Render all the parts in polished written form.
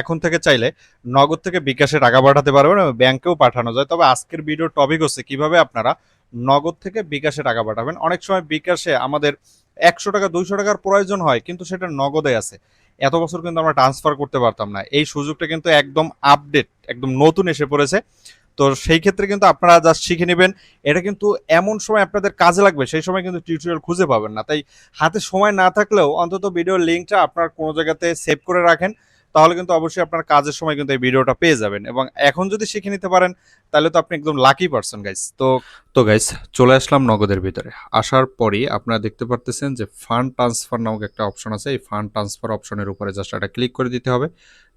এখন থেকে চাইলে নগদ থেকে বিকাশে টাকা পাঠাতে পারবেন এবং ব্যাংকেও পাঠানো যায়। তবে আজকের ভিডিওর টপিক হচ্ছে কিভাবে আপনারা নগদ থেকে বিকাশে টাকা পাঠাবেন। অনেক সময় বিকাশে আমাদের 100 টাকা 200 টাকার প্রয়োজন হয়, কিন্তু সেটা নগদে আছে। এত বছর কিন্তু আমরা ট্রান্সফার করতে পারতাম না। এই সুযোগটা কিন্তু একদম আপডেট, একদম নতুন এসে পড়েছে। তো সেই ক্ষেত্রে কিন্তু আপনারা জাস্ট শিখে নেবেন। এটা কিন্তু এমন সময় আপনাদের কাজে লাগবে, সেই সময় কিন্তু টিউটোরিয়াল খুঁজে পাবেন না। তাই হাতে সময় না থাকলেও অন্তত ভিডিওর লিঙ্কটা আপনার কোনো জায়গাতে সেভ করে রাখেন, তাহলে কিন্তু অবশ্যই আপনার কাজের সময় কিন্তু এই ভিডিওটা পেয়ে যাবেন। এবং এখন যদি শিখে নিতে পারেন তাহলে তো আপনি একদম লাকি পারসন গাইস। তো গাইস, চলে আসলাম নগদের ভিতরে। আসার পরই আপনারা দেখতে পারতেছেন যে ফান্ড ট্রান্সফার নামক একটা অপশন আছে। এই ফান্ড ট্রান্সফার অপশনের উপরে জাস্ট এটা ক্লিক করে দিতে হবে।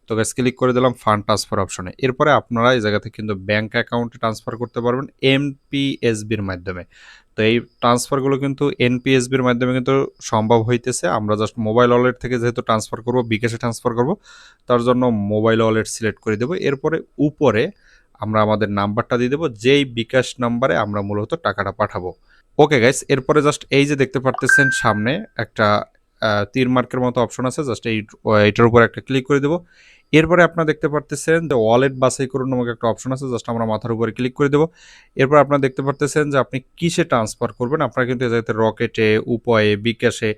তো গাইস, ক্লিক করে দিলাম ফান্ড ট্রান্সফার অপশনে। এরপরে আপনারা এই জায়গা থেকে কিন্তু ব্যাংক অ্যাকাউন্টে ট্রান্সফার করতে পারবেন এনপিএসবির মাধ্যমে। তো এই ট্রান্সফারগুলো কিন্তু এনপিএসবির মাধ্যমে কিন্তু সম্ভব হইতেছে। আমরা জাস্ট মোবাইল ওয়ালেট থেকে যেহেতু ট্রান্সফার করব, বিকাশে ট্রান্সফার করব, তার জন্য মোবাইল ওয়ালেট সিলেক্ট করে দেবো। এরপরে উপরে আমরা আমাদের নাম্বারটা দিয়ে দেবো, যেই বিকাশ নাম্বারে আমরা মূলত টাকাটা পাঠাবো। ওকে গাইস, এরপরে জাস্ট এই যে দেখতে পারতেছেন সামনে একটা তীর মার্কের মতো অপশন আছে, জাস্ট এইটার উপর একটা ক্লিক করে দেবো। এরপরে আপনারা দেখতে পারতেছেন যে ওয়ালেট বাছাই করুন নামক একটা অপশন আছে, জাস্ট আমরা মাথার উপরে ক্লিক করে দেবো। এরপর আপনারা দেখতে পারতেছেন যে আপনি কিসে ট্রান্সফার করবেন। আপনারা কিন্তু এই জায়গাতে রকেটে, উপায়ে, বিকাশে,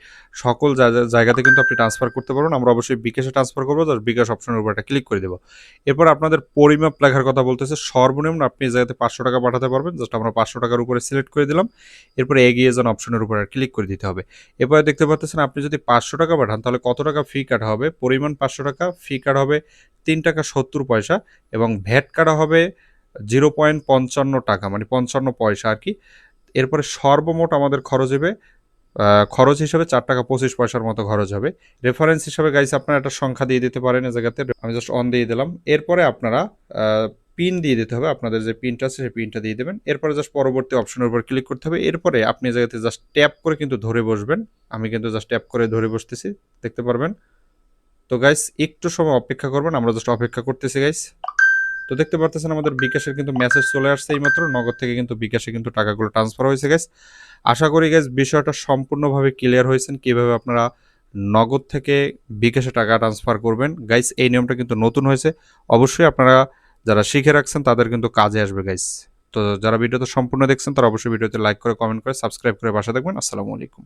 সকল জায়গাতে কিন্তু আপনি ট্রান্সফার করতে পারবেন। আমরা অবশ্যই বিকাশে ট্রান্সফার করবো, জাস্ট বিকাশ অপশনের উপর একটা ক্লিক করে দেবো। এরপর আপনাদের পরিমাপ লেখার কথা বলতেছে। সর্বনিম্ন আপনি এই জায়গাতে 500 টাকা পাঠাতে পারবেন, জাস্ট আমরা 500 টাকার উপরে সিলেক্ট করে দিলাম। এরপরে এগিয়ে যান অপশনের উপর ক্লিক করে দিতে হবে। এরপরে দেখতে পাচ্ছেন আপনি যদি 500 টাকা পাঠান তাহলে কত টাকা ফি কাটা হবে। পরিমাণ 500 টাকা, ফি কাটা হবে 3 টাকা 70 পয়সা, এবং ভ্যাট কাটা হবে 0.55 টাকা, মানে 55 পয়সা আর কি। এরপরে সর্বমোট আমাদের খরচ হবে, খরচ হিসাবে 4 টাকা 25 পয়সার মতো খরচ হবে। রেফারেন্স হিসাবে গাইস আপনারা একটা সংখ্যা দিয়ে দিতে পারেন এই জায়গাতে। আমি জাস্ট অন দিয়ে দিলাম। এরপরে আপনারা পিন দিয়ে দিতে হবে, আপনাদের যে পিনটা আছে সেই পিনটা দিয়ে দেবেন। এরপরে জাস্ট পরবর্তী অপশনের উপর ক্লিক করতে হবে। এরপরে আপনি এই জায়গাতে জাস্ট ট্যাপ করে কিন্তু ধরে বসবেন। আমি কিন্তু জাস্ট ট্যাপ করে ধরে বসতেছি, দেখতে পারবেন। তো গাইস, একটু সময় অপেক্ষা করবেন, আমরা জাস্ট অপেক্ষা করতেছি গাইস। তো দেখতে পারতেছেন আমাদের বিকাশের কিন্তু মেসেজ চলে আসছে এইমাত্র। নগদ থেকে কিন্তু বিকাশে কিন্তু টাকাগুলো ট্রান্সফার হয়েছে গাইস। আশা করি গাইস বিষয়টা সম্পূর্ণভাবে ক্লিয়ার হয়েছেন, কিভাবে আপনারা নগদ থেকে বিকাশে টাকা ট্রান্সফার করবেন। গাইস, এই নিয়মটা কিন্তু নতুন হয়েছে। অবশ্যই আপনারা যারা শিখে রাখছেন তাদের কিন্তু কাজে আসবে গাইস। তো যারা ভিডিওতে সম্পূর্ণ দেখছেন তারা অবশ্যই ভিডিওতে লাইক করে, কমেন্ট করে, সাবস্ক্রাইব করে পাশে থাকবেন। আসসালামু আলাইকুম।